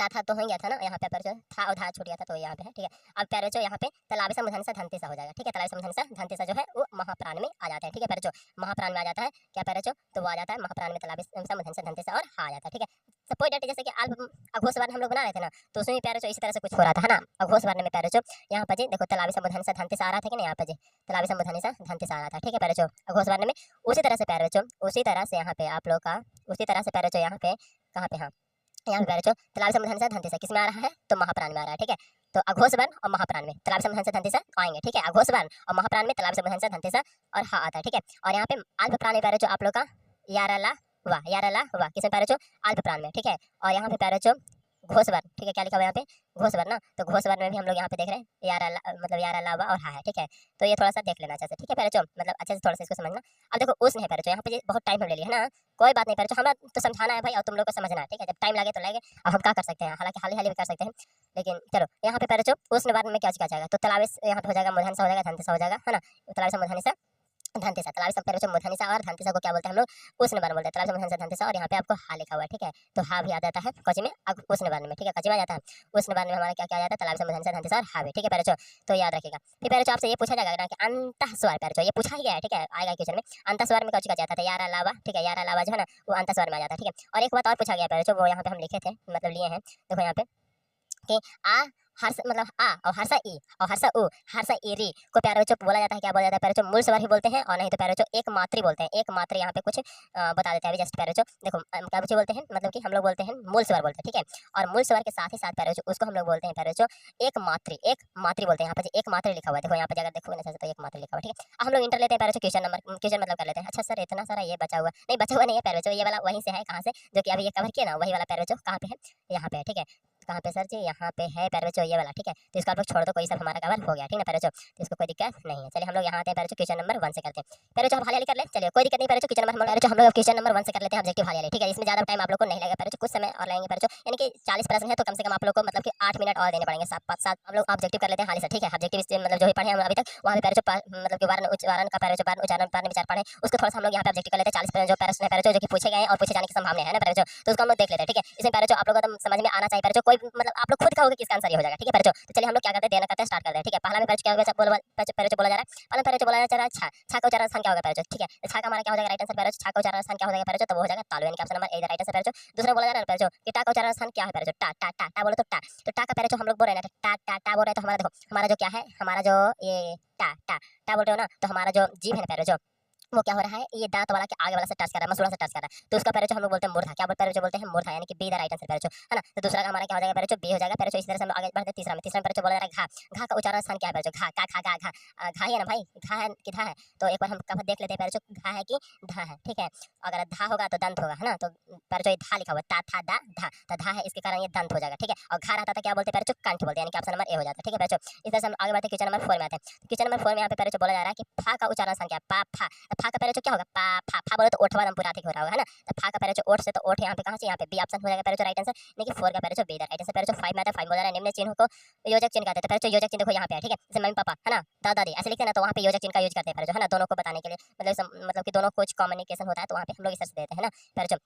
A: था तो हो गया था ना, यहाँ पे पैरों था उधा छूट गया था तो यहाँ पे है। ठीक है, अब पैरों यहाँ पे तलाबी समुधन धनतेसा हो जाएगा। ठीक है, तलाबी समुधन धनतेसा जो है वो महाप्राण में आ जाता है। ठीक है, पैरों महाप्राण में आ जाता है। क्या पैरों? तो वो आ जाता है महाप्राण में तलाबी समुधन धनतेसा और हा आ जाता है। ठीक है, सपोज डेट जैसे कि अल्प अघोष वर्ण हम लोग बना रहे थे ना, तो उसमें पैरों इसी तरह से कुछ हो रहा था ना। अघोष वर्ण में पैरों यहाँ पर जी देखो तलाबी समुधन धनतेसा आ रहा था कि नहीं? यहाँ पे जी तलाबी समुधन धनतेसा आ रहा था। ठीक है पैरों अघोष वर्ण में। उसी तरह से पैरों उसी तरह से यहाँ पे आप लोग का उसी तरह से पैरों यहाँ पे कहाँ पे? हाँ, यहाँ पे पैरों तलाबी समुधन धनतेसा किस में आ रहा है? तो महाप्राण में आ रहा है। ठीक है, तो अघोष वर्ण और महाप्राण में तलाबी समुधन धनतेसा आएंगे। ठीक है, अघोष वर्ण और महाप्राण में तलाबी समुधन धनतेसा और हा आता है। ठीक है, और यहाँ पे अल्प प्राण में पैरों आप लोग का यारला वाह किस में पैरों? अल्प प्राण में। ठीक है, और यहाँ पे पैरों घोष वर्ण। ठीक है, क्या लिखा हुआ है यहाँ पे? घोष वर्ण ना, तो घोष वर्ण में भी हम लोग यहाँ पे देख रहे हैं यारा लावा और हा है। ठीक है, तो ये थोड़ा सा देख लेना अच्छे से। ठीक है पैरों मतलब अच्छे से थोड़ा सा इसको समझना। अब देखो उष्ण है पैरों, यहाँ पे बहुत टाइम हम ले लिया है ना, कोई बात नहीं पैरों, हमें तो समझाना है भाई और तुम लोग को समझना है। ठीक है, जब टाइम लगे तो लगे, अब हम क्या कर सकते हैं, हालांकि हाल ही भी कर सकते हैं, लेकिन चलो यहाँ पे पैरों उष्ण वर्ण में क्या जाएगा? तो तलाबी यहाँ पे हो जाएगा मुधनसा हो जाएगा, धनतेसा हो जाएगा है ना। तलाबी से मुधनसा धनतेसा, तलाबी सब पैरों मुधनसा और धनतेसा को क्या बोलते हैं हम लोग? उष्ण वर्ण बोलते हैं। तलाबी से मुधनसा धनतेसा और यहाँ पे आपको हा लिखा हुआ है। ठीक है, तो हा भी आ जाता है कौची में? उष्ण वर्ण में। ठीक है, कौची में आ जाता है? उष्ण वर्ण में हमारा क्या क्या आ जाता है? तलाबी से मुधनसा धनतेसा और हा भी। ठीक है पैरों, तो याद रखिएगा। फिर पैरों आपसे ये पूछा जाएगा कि अंतः स्वर पैरों, ये पूछा ही गया है। ठीक है, आएगा क्वेश्चन में अंतः स्वर में कौची का जाता था? यारा लावा। ठीक है, यारा लावा जो है ना वो अंतः स्वर में आ जाता है। ठीक है, और एक बात और पूछा गया पैरों, वो यहाँ पे हम लिखे थे मतलब लिए हैं, देखो यहाँ पे कि आ हर्ष मतलब आ और हर्षा ई और हर्षा उ हर्षा ई री को पैरों बोला जाता है। क्या बोला जाता है पैरों? मूल स्वर ही बोलते हैं, और नहीं तो पैरों एक मात्री बोलते हैं। एक मात्री यहाँ पे कुछ बता देते हैं अभी जस्ट पैरों। देखो क्या बच्चे बोलते हैं मतलब कि हम लोग बोलते हैं मूल स्वर बोलते हैं। ठीक है, और मूल स्वर के साथ ही साथ पैरों उसको हम लोग बोलते हैं पैरों एक मात्री बोलते हैं। यहाँ पे एक मात्री लिखा हुआ है, देखो यहाँ पे अगर देखो ना तो एक मात्री लिखा हुआ है। ठीक है, हम लोग इंटर लेते हैं पैरों क्वेश्चन मतलब कर लेते हैं। अच्छा सर इतना सारा ये बचा हुआ नहीं, बचा हुआ नहीं है पैरों, ये वाला वहीं से है, कहाँ से? जो कि अभी ये कवर किया ना, वही वाला पैरों कहाँ पे है? यहाँ पे है। ठीक है, कहाँ पे सर जी? यहाँ पे है पैरों ये वाला। ठीक है, तो इसको आप लोग छोड़ दो, कोई सब हमारा कवर हो गया। ठीक है पैरों, तो इसको कोई दिक्कत नहीं है। चलिए हम लोग यहाँ आते हैं पैरों क्वेश्चन नंबर 1 से करते हैं। पैरों आप हाल कर ले, चलिए कोई दिक्कत नहीं पैरों। क्वेश्चन नंबर हम लोग क्वेश्चन नंबर 1 से कर लेते हैं ऑब्जेक्टिव हाल। ठीक है, इसमें ज़्यादा टाइम आप लोग को नहीं लगेगा पैरों, कुछ समय और लगेंगे पैरों, यानी कि 40 प्रश्न है तो कम से कम आप लोग को मतलब कि 8 मिनट और देने पड़ेंगे, 7 हम लोग ऑब्जेक्टिव कर लेते हैं हाल से। ठीक है, ऑब्जेक्टिव मतलब जो भी पढ़े हम अभी तक वहाँ पे पैरों मतलब कि वर्ण उच्चारण का पैरों उच्चारण विचार पढ़े, उसको थोड़ा सा हम लोग यहाँ पे ऑब्जेक्टिव कर लेते हैं। 40 जो प्रश्न है पैरों जो कि पूछे गए हैं और पूछे जाने की संभावना है ना पैरों, तो उसको हम लोग देख लेते हैं। ठीक है, इसमें पैरों आप लोग को समझ में आना चाहिए पैरों, कोई मतलब आप लोग खुद कहोगे किसका आंसर ये हो जाएगा। ठीक है पैरों, तो चलिए हम लोग क्या करते हैं देना करते हैं, स्टार्ट करते हैं। ठीक है, पहला में पैरों क्या होगा? पैरों बोला जा रहा है, पहला पैरों बोला जा रहा है छा। छा का उच्चारण स्थान क्या होगा पैरों? ठीक है, छा का हमारा क्या हो जाएगा? राइट आंसर पैरों। छा का उच्चारण स्थान क्या हो जाएगा पैरों? तो वो हो जाएगा तालु, यानी कि option number A right answer पैरों। दूसरा बोला जा रहा है पैरों कि टा का उच्चारण स्थान क्या है पैरों? टा टा टा टा बोलो तो टा, तो टा का पैरों हम लोग बोल रहे हैं ना, टा टा टा बोल रहे हैं, तो हमारा देखो हमारा जो क्या है, हमारा जो ये टा टा टा बोल रहे हो ना, तो हमारा जो जीभ है पैरों वो क्या हो रहा है? ये दांत वाला के आगे वाला से टच कर रहा है, मसूड़ा से टच कर रहा है, तो उसका पैरों हम लोग बोलते हैं मूर्धा। क्या पैरों बोलते हैं? मूर्धा, यानी कि बी द राइट आंसर पैरों है ना। तो दूसरा का हमारा क्या हो जाएगा पैरों? बी हो जाएगा पैरों। इस तरह से हम आगे बढ़ते हैं तीसरा में पैरों बोला जा रहा है घा। घा का उच्चारण स्थान क्या है पैरों? घा का खा गा घा, घा ही है ना भाई, घा है कि धा है? तो एक बार हम कब देख लेते हैं पैरों घा है कि धा है। ठीक है, अगर धा होगा तो दंत होगा है ना, तो पैरों धा लिखा हुआ ता था दा धा, तो धा है इसके कारण ये दंत हो जाएगा। ठीक है, और घा रहता था क्या बोलते हैं पैरों? कंठ बोलते हैं, यानी कि ऑप्शन नंबर ए हो जाता है। ठीक है पैरों, इस तरह से हम आगे बढ़ते हैं क्वेश्चन नंबर 4 में आते हैं। क्वेश्चन नंबर 4 में यहाँ पे पैरों बोला जा रहा है कि फा का उच्चारण स्थान क्या है? पा फा, फा का पैरों क्या होगा, पा फा फा बोले तो ओठवा दम पूरा अधिक हो रहा होगा, है ना। तो फा का पैरों ओठ से, तो ओठ यहाँ पे कहाँ से, यहाँ पे बी ऑप्शन हो जाएगा पैरों राइट आंसर, यानी कि 4 का पैरों बी राइट आंसर। पैरों 5 में आता है, 5 बोल रहा है निम्न चिन्ह को योजक चिन्ह कहते हैं। तो पैरों योजक चिन्ह देखो यहाँ पे है, ठीक है, जैसे मम्मी पापा, है ना, दादा दादी ऐसे लिखते हैं ना, तो वहाँ पे योजक चिन्ह का यूज करते हैं पैरों, है ना, दोनों को बताने के लिए, मतलब कि दोनों कुछ कम्युनिकेशन होता है, तो वहाँ पे हम लोग इस तरह से देते हैं ना पैरों।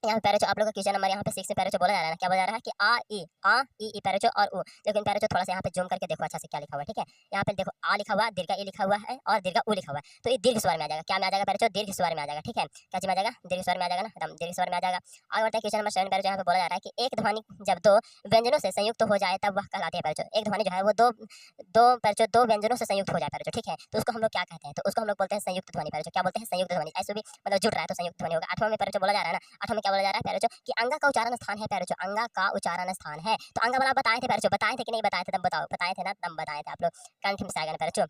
A: यहाँ पे पैरों आप लोगों का क्वेश्चन नंबर यहाँ पे 6 में पैरों बोला जा रहा है ना, क्या बोला जा रहा है कि आ ई पैरों और उ, लेकिन पैरों थोड़ा सा यहाँ पे जूम करके देखो अच्छा से क्या लिखा हुआ है, ठीक है। यहाँ पे देखो आ लिखा हुआ है, दीर्घ ई लिखा हुआ है और दीर्घ उ लिखा हुआ है, तो ये दीर्घ स्वर में आ जाएगा, क्या में आ जाएगा पैरों, दीर्घ स्वर में आ जाएगा, ठीक है, क्या चीज में आ जाएगा, दीर्घ स्वर में आ जाएगा ना, एकदम दीर्घ स्वर में आ जाएगा। आगे बढ़ते हैं क्वेश्चन नंबर 7 पैरों, यहाँ पे बोला जा रहा है कि एक ध्वनि जब दो व्यंजनों से संयुक्त हो जाए तब वह कहलाती है पैरों। एक ध्वनि जो है वो दो व्यंजनों से संयुक्त हो जाए पैरों, ठीक है, तो उसको हम लोग क्या कहते हैं, तो उसको हम लोग बोलते हैं संयुक्त ध्वनि पैरों, क्या बोलते हैं, संयुक्त ध्वनि। ऐसे भी मतलब जुड़ रहा है तो संयुक्त ध्वनि होगा। 8वां में पैरों बोला जा रहा है ना, 8वां में क्या बोला जा रहा है पैरों कि अंगा का उच्चारण स्थान है पैरों, अंगा का उच्चारण स्थान है, तो अंगा वाला बताए थे पैरों, बताए थे कि नहीं बताए थे, तब बताओ, बताए थे ना, तब बताए थे आप लोग, कंठ में आएगा ना पैरों।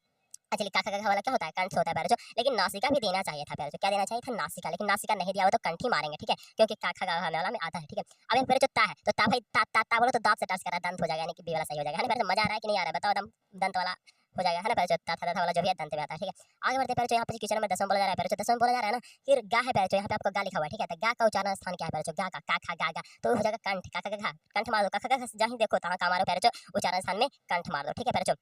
A: अच्छा काका का वाला क्या होता है, कंठ होता है पैरों, लेकिन नासिका भी देना चाहिए था पैरों, क्या देना चाहिए था, नासिका, लेकिन नासिका नहीं दिया हो तो कंठी मारेंगे, ठीक है, क्योंकि काका का वाला में आता है, ठीक है। अब यहाँ पैरों ता है, तो ता भाई ता बोलो तो दांत से टच करा दंत हो जाएगा, यानी कि बी वाला सही हो जाएगा, है ना पैरों। मजा आ रहा है कि नहीं आ रहा है, बताओ, दंत वाला हो जाएगा, है ना पैरों, ता वाला जो भी है दंत में आता है, ठीक है। आगे बढ़ते पैरों, यहाँ पे क्वेश्चन नंबर 10 बोला जा रहा है पैरों, 10 बोला जा रहा है ना कि गा है पैरों, यहाँ पे आपको गा लिखा हुआ है, ठीक है, तो गा का उच्चारण स्थान क्या है पैरों, गा का खा गा गा, तो हो जाएगा कंठ, काका का कंठ मार दो, काका का जहाँ देखो तहाँ का मारो पैरों, उच्चारण स्थान में कंठ मार दो, ठीक है पैरों।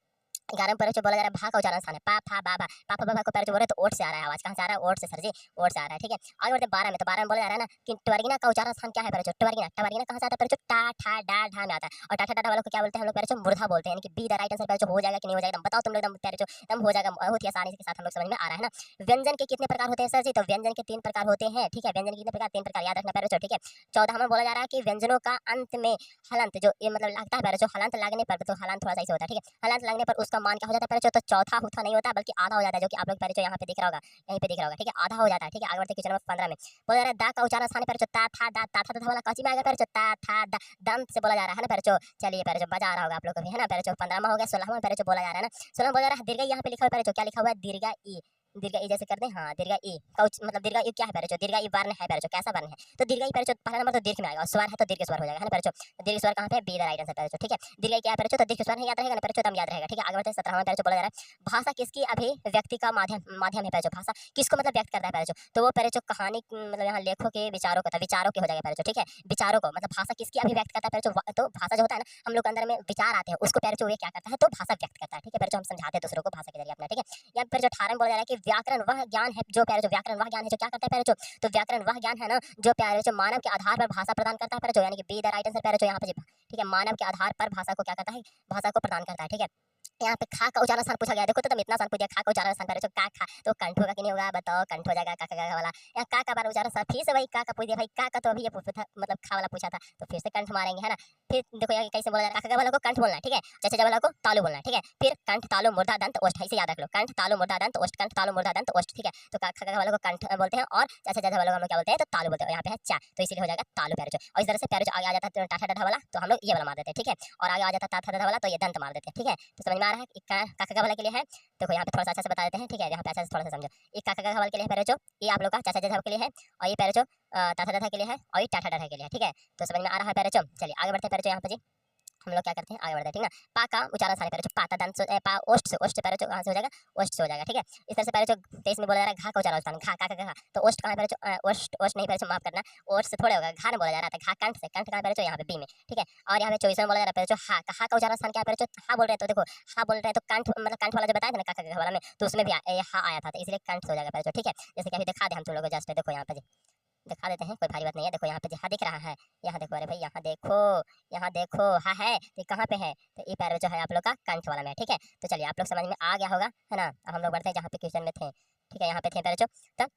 A: 11 पैरों बोला जा रहा है भा का उच्चारण स्थान है, पा फा बा बा, पापा बाबा को पैरों बोल रहे तो ओठ से आ रहा है आवाज, कहाँ से आ रहा है, ओठ से सर जी, ओठ से आ रहा है, ठीक है। आगे बढ़ते 12 में, तो 12 में बोला जा रहा है ना कि ट्वर्गिना का उच्चारण स्थान क्या है पैरों, ट्वर्गिना, ट्वर्गिना कहाँ से आता है पैरों, टा ठा डा ढा में आता है, और टाटा टाटा वालों को क्या बोलते हैं हम लोग पैरों, मूर्धा बोलते हैं, यानी कि बी द राइट आंसर पैरों, हो जाएगा कि नहीं हो जाएगा, बताओ तुम लोग, एकदम पैरों एकदम हो जाएगा, बहुत ही आसानी के साथ हम लोग समझ में आ रहा है ना। व्यंजन के कितने प्रकार होते हैं सर जी, तो व्यंजन के 3 प्रकार होते हैं, ठीक है, व्यंजन के कितने प्रकार, 3 प्रकार याद रखना पैरों, ठीक है। 14 में बोला जा रहा है कि व्यंजनों का अंत में हलंत जो ये मतलब लगता है पैरों, हलंत लगने पर, तो हलंत थोड़ा सा ऐसे होता है, ठीक है, हलंत लगने पर उसका मान क्या हो जाता है पैरों, तो चौथा हुथा नहीं होता बल्कि आधा हो जाता है, जो कि आप लोग पैरों यहाँ पे दिख रहा होगा, यहीं पे दिख रहा होगा, ठीक है, आधा हो जाता है, ठीक है। आगे बढ़ते क्वेश्चन नंबर 15 में बोला जा रहा है दा का उच्चारण स्थान पैरों, ता था दा, ता था वाला काची में आएगा पैरों, ता था दा, दंत से बोला जा रहा है ना पैरों। चलिए पैरों बजा रहा होगा आप लोग को भी, है ना पैरों। 15वां हो गया, 16वां पैरों बोला जा रहा है ना, 16वां बोला जा रहा है दीर्घ यहाँ पे लिखा हुआ पैरों, क्या लिखा हुआ है, दीर्घ ई, दीर्घ ई जैसे कर दे, हाँ दीर्घ ई कौच मतलब दीर्घ ई क्या है पैरों, दीर्घ ई वर्ण है पैरों, कैसा वर्ण है, तो दीर्घ ई पैरों पहला नंबर तो दीर्घ में आएगा, और स्वर है तो दीर्घ स्वर हो जाएगा, है ना पैरों। दीर्घ स्वर कहाँ पे, बी द राइट आंसर पैरों, ठीक है। दीर्घ ई क्या है पैरों, तो दीर्घ स्वर है, याद रहेगा ना पैरों, तब याद रहेगा, ठीक है। आगे बढ़ते 17वां पैरों बोला जा रहा है भाषा किसकी अभिव्यक्ति का माध्यम है पैरों, भाषा किसको मतलब व्यक्त करता है पैरों, तो वो पैरों कहानी मतलब यहाँ लेखों के विचारों को, विचारों के हो जाएगा पैरों, ठीक है, विचारों को मतलब भाषा किसकी अभिव्यक्त करता है पैरों, तो भाषा जो होता है ना हम लोग के अंदर में विचार आते हैं उसको पैरों ये क्या करता है, तो भाषा व्यक्त करता है, ठीक है पैरों, हम समझाते हैं दूसरों को भाषा के जरिए अपना, ठीक है। यहाँ पर जो 18 में बोला जा रहा है कि व्याकरण वह ज्ञान है जो पैरों, व्याकरण वह ज्ञान है जो क्या करता है पैरों, तो व्याकरण वह ज्ञान है ना जो पैरों मानव के आधार पर भाषा प्रदान करता है पैरों, यानी कि बी द राइट आंसर पैरों यहाँ पे, ठीक है, मानव के आधार पर भाषा को क्या करता है, भाषा को प्रदान करता है, ठीक है। यहाँ पे खा का उच्चारण स्थान पूछा गया, देखो तो तुम इतना आसान पूछा, खा का उच्चारण स्थान पैरों का खा, तो कंठ होगा कि नहीं होगा, बताओ, कंठ हो जाएगा, का वाला। यहाँ का बार उच्चारण स्थान फिर से वही का पूछ दिया भाई, का तो अभी ये पूछा था मतलब खा वाला पूछा था, तो फिर से कंठ मारेंगे, है ना। फिर देखो यहाँ कैसे बोला जा रहा है, का वाला को कंठ बोलना है, ठीक है, जैसे वाला को तालु बोलना है, ठीक है। फिर कंठ तालु मुर्दा दंत ओष्ठ, ऐसे याद रख लो, कंठ तालु मुर्दा दंत ओष्ठ, कंठ तालु मुर्दा दंत ओष्ठ, ठीक है। तो का वाला को कंठ बोलते हैं, और जैसे वाला को हम क्या बोलते हैं, तो तालु बोलते हैं, यहाँ पे है चा, तो इसीलिए हो जाएगा तालु पैरों। और इस तरह से पैरों आगे आ जाता है टाटा डाटा वाला, तो हम लोग ये वाला मार देते हैं, ठीक है, और आगे आ जाता है टाटा वाला, तो ये दंत मार देते हैं, ठीक है। तो समझ में आ रहा है काका वाला के लिए है, देखो यहाँ पे थोड़ा सा अच्छा से बता देते हैं, ठीक है, यहाँ पे अच्छा से थोड़ा सा समझो। ये काका का हवाले के लिए है पैरों, ये आप लोग का चाचा चाचा के लिए है, और ये पैरों ताथा ताथा के लिए है, और ये टाटा टाटा के लिए है, ठीक है। तो समझ में आ रहा है पैरों। चलिए आगे बढ़ते हैं पैरों, यहाँ पे जी हम लोग क्या करते हैं, आगे बढ़ते हैं, ठीक ना। पा का उच्चारण सारे पैरों, पाता दंत पा ओष्ठ से, ओष्ठ पैरों कहाँ से हो जाएगा, ओष्ठ से हो जाएगा, ठीक है। इस तरह से पैरों 23 में बोला जा रहा है घा का उच्चारण स्थान, घा का, तो ओष्ठ कहाँ पैरों, ओष्ठ ओष्ठ नहीं पैरों, माफ करना, ओष्ठ से थोड़े होगा, घा में बोला जा रहा था, घा कंठ से, कंठ कहाँ पैरों यहाँ पे बी में, ठीक है। और यहाँ पे 24 में बोला जा रहा है पैरों हा का उच्चारण स्थान क्या पैरों, हा बोल रहे हैं, तो देखो हा बोल रहे हैं तो कंठ मतलब कंठ वाला जो बताया था ना काका वाला में, तो उसमें भी हा आया था, तो इसलिए कंठ हो जाएगा पैरों, ठीक है। जैसे कि अभी दिखा दे हम तुम लोग को, जस्ट देखो यहाँ पे दिखा देते हैं, कोई भारी बात नहीं है। देखो यहाँ पे जहाँ दिख रहा है, यहाँ देखो, अरे भाई यहाँ देखो हाँ है, ये कहाँ पे है, तो ये पैर जो है आप लोग का कंठ वाला में, ठीक है। तो चलिए आप लोग समझ में आ गया होगा, है ना। अब हम लोग बढ़ते हैं जहाँ पे क्वेश्चन में थे, ठीक है, यहाँ पे थे पैर तब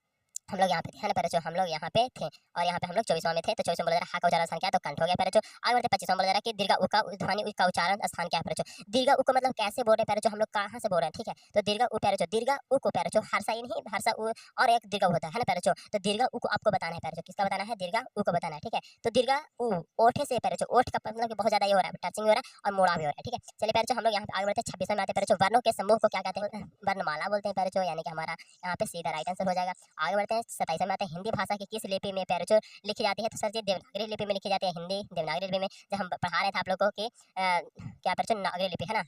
A: हम लोग यहाँ पे थे, है ना पैरों, हम लोग यहाँ पे थे, और यहाँ पे हम लोग 24वां में थे, तो 24वां बोला जा रहा है हा का उच्चारण स्थान क्या है, तो कंठ हो गया पैरों। आगे बढ़ते 25वां बोला जा रहा है कि दीर्घ उ का ध्वनि का उच्चारण स्थान क्या है पैरों। दीर्घ उ को मतलब कैसे बोल रहे हैं पैरों, हम लोग कहाँ से बोल रहे हैं, ठीक है। तो दीर्घ उ पैरों, दीर्घ उ को पैरों हर्षा ही नहीं, हर्षा उ और एक दीर्घ होता है ना पैरों, तो दीर्घ उ को आपको बताना है पैरों, किसका बताना है, दीर्घ उ को बताना है, ठीक है। तो दीर्घ उ ओठे से पैरों, ओठ का मतलब बहुत ज्यादा ये हो रहा है, टचिंग हो रहा है और मोड़ा भी हो रहा है, ठीक है। चलिए पैरों हम लोग यहाँ पे आगे बढ़ते 26वें में आते हैं पैरों, वर्णों के समूह को क्या कहते हैं, वर्णमाला बोलते हैं पैरों, यानी कि हमारा यहाँ पे सीधा राइट आंसर हो जाएगा। आगे बढ़ते आते हैं 27वें में आते हैं हिंदी भाषा की किस लिपि में प्यारे बच्चों लिखी जाती है। तो सर जी देवनागरी लिपि में लिखी जाती है हिंदी देवनागरी लिपि में। जब हम पढ़ा रहे थे आप लोगों को कि क्या प्यारे बच्चों नागरी लिपि है ना,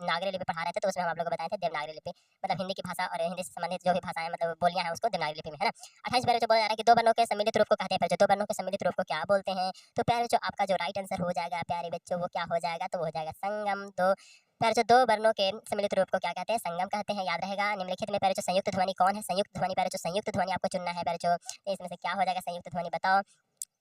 A: नागरी लिपि पढ़ा रहे थे तो उसमें हम आप लोगों को बताए थे देवनागरी लिपि मतलब हिंदी की भाषा और हिंदी से संबंधित जो भी भाषाएं मतलब बोलियां हैं उसको देवनागरी लिपि में है ना। 28 प्यारे बच्चों बोला जा रहा है कि दो वर्णों के सम्मिलित रूप को कहते हैं प्यारे बच्चों। दो वर्णों के सम्मिलित रूप को क्या बोलते हैं? तो प्यारे बच्चों आपका जो राइट आंसर हो जाएगा प्यारे बच्चों वो क्या हो जाएगा? तो वो हो जाएगा संगम। दो प्यारे बच्चों दो वर्णों के सम्मिलित रूप को क्या कहते हैं? संगम कहते हैं, याद रहेगा। निम्नलिखित में प्यारे बच्चों संयुक्त ध्वनि कौन है? संयुक्त ध्वनि प्यारे बच्चों संयुक्त ध्वनि आपको चुनना है प्यारे बच्चों। तो इसमें से क्या हो जाएगा संयुक्त ध्वनि बताओ।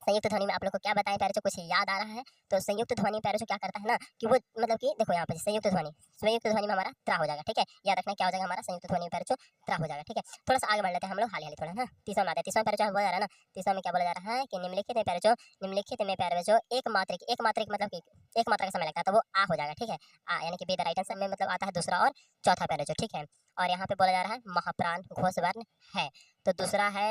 A: संयुक्त ध्वनि में आप लोग को क्या बताएं प्यारे बच्चों, कुछ याद आ रहा है? तो संयुक्त ध्वनि प्यारे बच्चों क्या करता है ना कि वो मतलब कि देखो यहाँ पे संयुक्त ध्वनि में हमारा त्रा हो जाएगा, ठीक है। याद रखना क्या हो जाएगा हमारा संयुक्त ध्वनि में प्यारे बच्चों त्रा हो जाएगा, ठीक है। थोड़ा सा आगे बढ़ लेते हैं हम लोग हाली थोड़ा ना। तीसरा में आते हैं। तीसरा प्यारे बच्चों बोला जा रहा है ना, तीसरा में क्या बोला जा रहा है कि निम्नलिखित में प्यारे बच्चों निम्नलिखित में प्यारे बच्चों एक मात्रिक मतलब कि एक मात्रा का समय लगता है तो वो आ हो जाएगा, ठीक है। आ यानी कि बी द राइट आंसर में मतलब आता है दूसरा और चौथा प्यारे बच्चों, ठीक है। और यहाँ पे बोला जा रहा है महाप्राण घोष वर्ण है। तो दूसरा है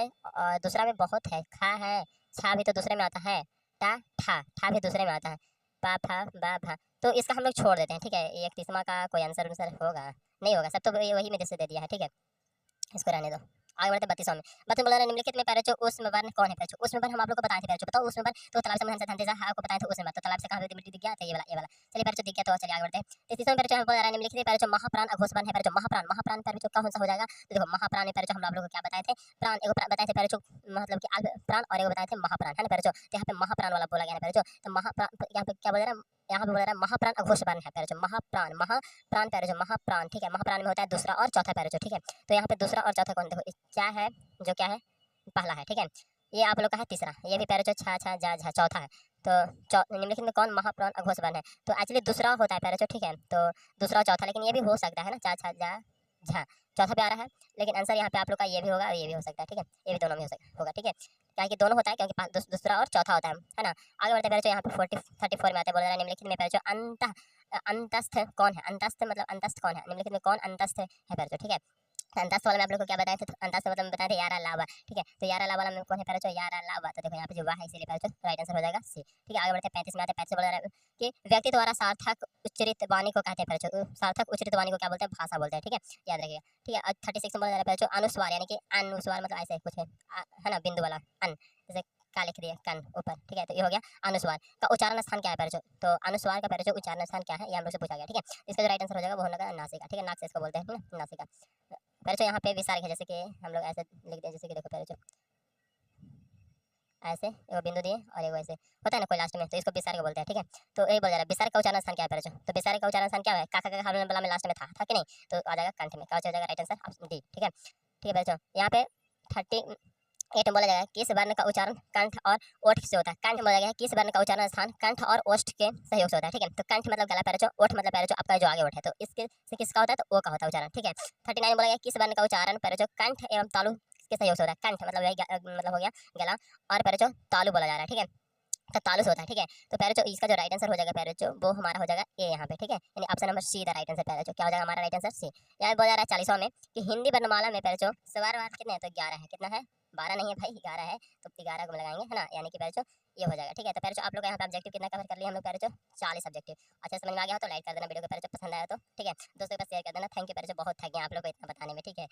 A: दूसरा में बहुत है, खा है, छा भी तो दूसरे में आता है, टा ठा ठा भी दूसरे में आता है, पा फा बा भा। तो इसका हम लोग छोड़ देते हैं, ठीक है। ये 31वां का कोई आंसर होगा नहीं होगा, सब तो वही में जैसे दे दिया है, ठीक है। इसको रहने दो। आगे बढ़ते 32वां में। 32वां बोला निम्नलिखित में प्यारे बच्चों उष्म वर्ण कौन है प्यारे बच्चों? उष्म वर्ण हम आप लोग को बताए थे प्यारे बच्चों, बताओ उष्म वर्ण। तो तालाब से मदन से धनतेजा है आपको बताए थे उष्म वर्ण। तो तालाब से कहाँ पे मिट्टी दिख गया? तो ये वाला चलिए प्यारे बच्चों दिख गया तो चलिए आगे बढ़ते हैं। 33वां प्यारे बच्चों हम बोल रहा है निम्नलिखित में प्यारे बच्चों महाप्राण अघोष वर्ण है प्यारे बच्चों। महाप्राण महाप्राण प्यारे बच्चों कौन सा हो जाएगा? तो देखो महाप्राण में प्यारे बच्चों हम आप लोग को क्या बताए थे? प्राण एगो बताए थे प्यारे बच्चों मतलब कि प्राण और एगो बताए थे महाप्राण है ना प्यारे बच्चों। तो यहाँ पे महाप्राण वाला बोला गया है प्यारे बच्चों। तो महाप्राण यहाँ पे क्या बोल रहा है? यहाँ पे बोल रहा है महाप्राण अघोष वर्ण है प्यारे बच्चों। महाप्राण महाप्राण प्यारे बच्चों महाप्राण, ठीक है। महाप्राण में होता है दूसरा और चौथा प्यारे बच्चों, ठीक है। तो यहाँ पे दूसरा और चौथा कौन देखो क्या है जो क्या है पहला है, ठीक है। ये आप लोग का है तीसरा, ये भी प्यारे छा छा जा झा चौथा है। तो निम्नलिखित में कौन महाप्राण अघोष वर्ण है? तो एक्चुअली दूसरा होता है प्यारे, ठीक है। तो दूसरा और चौथा, लेकिन ये भी हो सकता है ना चा छा जा झा चौथा पे आ रहा है, लेकिन आंसर यहाँ पे आप लोग का ये भी होगा और ये भी हो सकता है, ठीक है। ये भी दोनों में होगा, ठीक है। क्या कि दोनों होता है क्योंकि दूसरा और चौथा होता है ना। आगे बढ़ते प्यारे यहाँ पे 34 में आते हैं। बोल रहा है निम्नलिखित में प्यारे अंतस्थ कौन है? अंतस्थ मतलब अंतस्थ कौन है? निम्नलिखित में कौन अंतस्थ है प्यारे, ठीक है। अंतस्थ वाला में आप लोग को क्या बताए थे? तो अंतस्थ मतलब बताए थे यारा लावा, ठीक है। तो यारा लावा में कौन है प्यारे? यारा लावा। तो देखो यहाँ पे जो वाह है इसीलिए प्यारे राइट आंसर हो जाएगा सी, ठीक है। आगे बढ़ते 35 में आते हैं। 35 बोल रहा है कि व्यक्ति द्वारा सार्थक उच्चरित वाणी को कहते हैं प्यारे। सार्थक उच्चरित वाणी को क्या बोलते हैं? भाषा बोलते हैं, ठीक है। याद रखिएगा, ठीक है। 36 में बोल रहा है प्यारे अनुस्वार यानी कि अनुस्वार मतलब ऐसे कुछ है ना बिंदु वाला अन, जैसे का लिख दिया कन ऊपर, ठीक है। तो ये हो गया अनुस्वार का उच्चारण स्थान क्या है प्यारे? तो अनुस्वार का प्यारे उच्चारण स्थान क्या है ये हम लोग से पूछा गया, ठीक है। इसका जो राइट आंसर हो जाएगा वो होगा नासिका, ठीक है। नाक से इसको बोलते हैं नासिका। पहले यहाँ पे विसर्ग है, जैसे कि हम लोग ऐसे लिख दें, जैसे कि देखो पहले ऐसे एगो बिंदु दिए और एगो ऐसे होता है ना कोई लास्ट में, तो इसको विसर्ग बोलते हैं, ठीक है। तो यही बोल रहा है विसर्ग का उच्चारण स्थान क्या है पहले? तो विसर्ग का उच्चारण स्थान क्या है? काका का बला में लास्ट में था कि नहीं? तो आ जाएगा कंठ में, क्या हो जाएगा राइट आंसर ऑप्शन डी, ठीक है। ठीक है बच्चों, यहाँ पे 38 में बोला जाएगा किस वर्ण का उच्चारण कंठ और ओठ से होता है? कंठ बोला गया किस वर्ण का उच्चारण स्थान कंठ और ओष्ठ के सहयोग से होता है, ठीक है। तो कंठ मतलब गला पैर, ओठ मतलब पैर आपका जो आगे ओठ है, तो इसके से किसका होता है? तो ओ का होता है उच्चारण, ठीक है। 39 बोला गया किस वर्ण का उच्चारण पैर कंठ एवं तालु के सहयोग से होता है? कंठ मतलब मतलब हो गया गला और पैर तालु बोला जा रहा है, ठीक है। तो तालु से होता है, ठीक है। तो पैर इसका जो राइट आंसर हो जाएगा पैर वो हमारा हो जाएगा ए यहाँ पे, ठीक है। यानी option number see the right answer पैर क्या हो जाएगा हमारा राइट आंसर सी। यहाँ बोला जा रहा है 40वां में कि हिंदी वर्णमाला में पैर स्वर वार कितने हैं? तो 11 है। कितना है? 12 नहीं है भाई, 11 है। तो 11 को लगाएंगे है ना, यानी कि पैर ये हो जाएगा, ठीक है। तो पैर आप लोग यहाँ पे ऑब्जेक्टिव कितना कवर कर लिया हम लोग पैर 40 ऑब्जेक्टिव। अच्छा समझ में आ गया हो तो लाइक कर देना वीडियो को, पैर पसंद आया तो, ठीक है। दोस्तों के पास शेयर कर देना। थैंक यू पैर बहुत थक गया आप लोग को इतना बताने में, ठीक है।